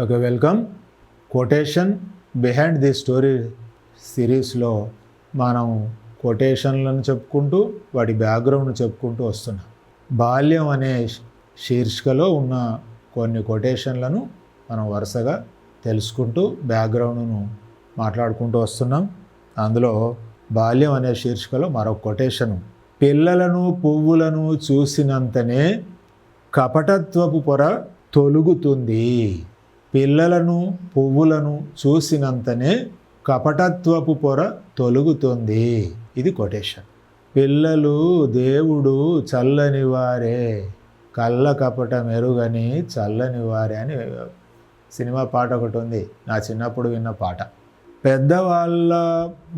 Okay, welcome. Quotation behind the story సిరీస్లో మనం కొటేషన్లను చెప్పుకుంటూ వాటి బ్యాక్గ్రౌండ్ చెప్పుకుంటూ వస్తున్నాం. బాల్యం అనే శీర్షికలో ఉన్న కొన్ని కొటేషన్లను మనం వరుసగా తెలుసుకుంటూ బ్యాక్గ్రౌండ్ను మాట్లాడుకుంటూ వస్తున్నాం. అందులో బాల్యం అనే శీర్షికలో మరొక కొటేషను, పిల్లలను పువ్వులను చూసినంతనే కపటత్వపు పొర తొలుగుతుంది. పిల్లలను పువ్వులను చూసినంతనే కపటత్వపు పొర తొలుగుతుంది. ఇది కొటేషన్. పిల్లలు దేవుడు చల్లని వారే, కళ్ళ కపట మెరుగని చల్లని వారే అని సినిమా పాట ఒకటి ఉంది, నా చిన్నప్పుడు విన్న పాట. పెద్దవాళ్ళ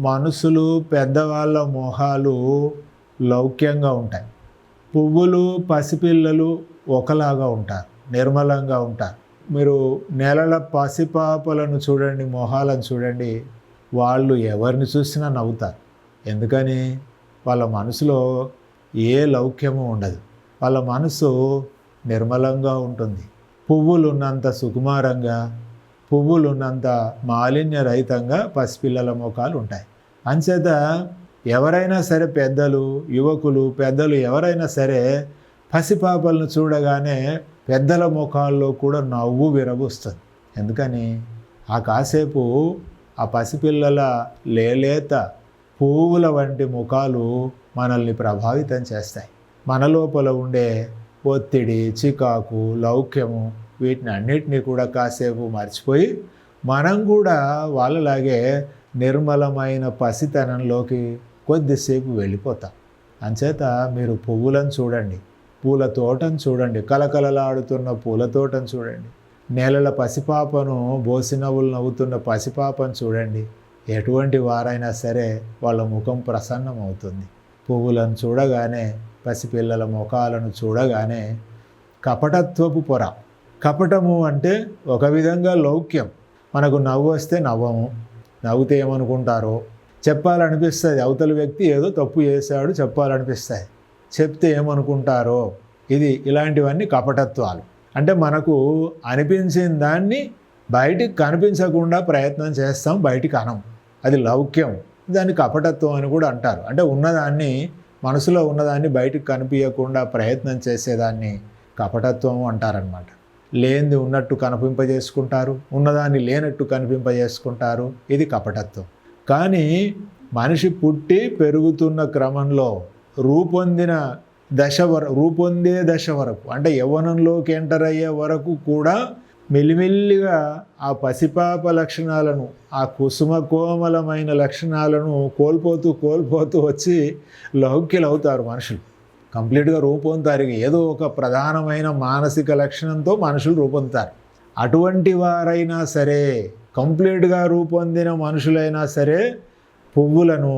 మనసులు, పెద్దవాళ్ళ మొహాలు లౌక్యంగా ఉంటాయి. పువ్వులు పసిపిల్లలు ఒకలాగా ఉంటారు, నిర్మలంగా ఉంటారు. మీరు నెలల పసిపాపలను చూడండి, మొహాలను చూడండి, వాళ్ళు ఎవరిని చూసినా నవ్వుతారు. ఎందుకని? వాళ్ళ మనసులో ఏ లౌక్యము ఉండదు, వాళ్ళ మనసు నిర్మలంగా ఉంటుంది. పువ్వులు ఉన్నంత సుకుమారంగా, పువ్వులు ఉన్నంత మాలిన్యరహితంగా పసిపిల్లల ముఖాలు ఉంటాయి. అంచేత ఎవరైనా సరే, పెద్దలు, యువకులు, పెద్దలు ఎవరైనా సరే పసిపాపలను చూడగానే పెద్దల ముఖాల్లో కూడా నవ్వు విరబూస్తుంది. ఎందుకని? ఆ కాసేపు ఆ పసిపిల్లల లేలేత పువ్వుల వంటి ముఖాలు మనల్ని ప్రభావితం చేస్తాయి. మన లోపల ఉండే ఒత్తిడి, చికాకు, లౌక్యము, వీటిని అన్నిటినీ కూడా కాసేపు మర్చిపోయి మనం కూడా వాళ్ళలాగే నిర్మలమైన పసితనంలోకి కొద్దిసేపు వెళ్ళిపోతాం. అంచేత మీరు పువ్వులను చూడండి, పూల తోటను చూడండి, కలకలలాడుతున్న పూల తోటను చూడండి, నెలల పసిపాపను, బోసినవ్వులు నవ్వుతున్న పసిపాపను చూడండి. ఎటువంటి వారైనా సరే వాళ్ళ ముఖం ప్రసన్నం అవుతుంది. పువ్వులను చూడగానే, పసిపిల్లల ముఖాలను చూడగానే కపటత్వపు పొర. కపటము అంటే ఒక విధంగా లౌక్యం. మనకు నవ్వు వస్తే నవ్వము, నవ్వుతే ఏమనుకుంటారో చెప్పాలనిపిస్తుంది. అవతల వ్యక్తి ఏదో తప్పు చేశాడు చెప్పాలనిపిస్తుంది, చెప్తే ఏమనుకుంటారో, ఇలాంటివన్నీ కపటత్వాలు. అంటే మనకు అనిపించిన దాన్ని బయటికి కనిపించకుండా ప్రయత్నం చేస్తాం, బయటికి అనం. అది లౌక్యం, దాన్ని కపటత్వం అని కూడా అంటారు. అంటే ఉన్నదాన్ని, మనసులో ఉన్నదాన్ని బయటికి కనిపించకుండా ప్రయత్నం చేసేదాన్ని కపటత్వం అంటారనమాట. లేనిది ఉన్నట్టు కనిపింపజేసుకుంటారు, ఉన్నదాన్ని లేనట్టు కనిపింపజేసుకుంటారు. ఇది కపటత్వం. కానీ మనిషి పుట్టి పెరుగుతున్న క్రమంలో రూపొందే దశ వరకు, అంటే యవ్వనంలోకి ఎంటర్ అయ్యే వరకు కూడా మెల్లిమెల్లిగా ఆ పసిపాప లక్షణాలను, ఆ కుసుమ కోమలమైన లక్షణాలను కోల్పోతూ వచ్చి లౌక్యులు అవుతారు మనుషులు. కంప్లీట్గా రూపొందుతారు. ఏదో ఒక ప్రధానమైన మానసిక లక్షణంతో మనుషులు రూపొందుతారు. అటువంటి వారైనా సరే, కంప్లీట్గా రూపొందిన మనుషులైనా సరే, పువ్వులను,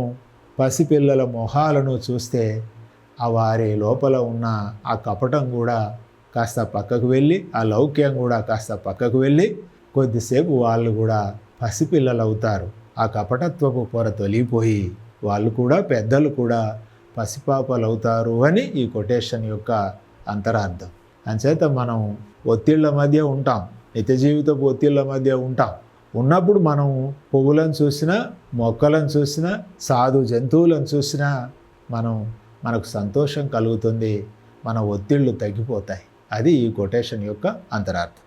పసిపిల్లల మొహాలను చూస్తే ఆ వారి లోపల ఉన్న ఆ కపటం కూడా కాస్త పక్కకు వెళ్ళి, ఆ లౌక్యం కూడా కాస్త పక్కకు వెళ్ళి కొద్దిసేపు వాళ్ళు కూడా పసిపిల్లలు అవుతారు. ఆ కపటత్వపు పొర తొలిగిపోయి వాళ్ళు కూడా, పెద్దలు కూడా పసిపాపలు అవుతారు అని ఈ కొటేషన్ యొక్క అంతరార్థం. అంచేత మనం ఒత్తిళ్ల మధ్య ఉంటాం, నిత్య జీవితపు ఒత్తిళ్ల మధ్య ఉంటాం. ఉన్నప్పుడు మనం పువ్వులను చూసినా, మొక్కలను చూసినా, సాధు జంతువులను చూసినా మనకు సంతోషం కలుగుతుంది, మన ఒత్తిళ్ళు తగ్గిపోతాయి. అది ఈ కొటేషన్ యొక్క అంతరార్థం.